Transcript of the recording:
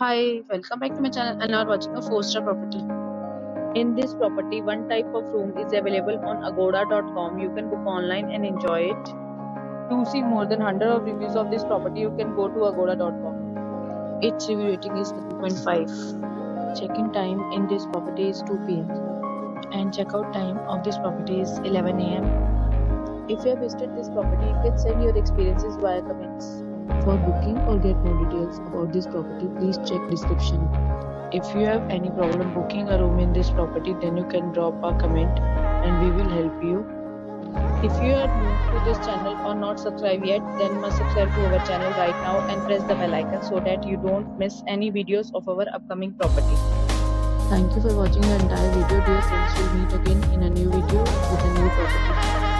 Hi, welcome back to my channel and now watching a 4-star property. In this property, one type of room is available on agoda.com. You can book online and enjoy it. To see more than 100 of reviews of this property, you can go to agoda.com. Its review rating is 7.5. Check-in time in this property is 2 p.m. and check-out time of this property is 11 a.m. If you have visited this property, you can send your experiences via comments. For booking or get more details about this property, please check description. If you have any problem booking a room in this property, then you can drop a comment and we will help you. If you are new to this channel or not subscribed yet, then must subscribe to our channel right now and press the bell icon so that you don't miss any videos of our upcoming property. Thank you for watching the entire video. Dear friends, we'll meet again in a new video with a new property.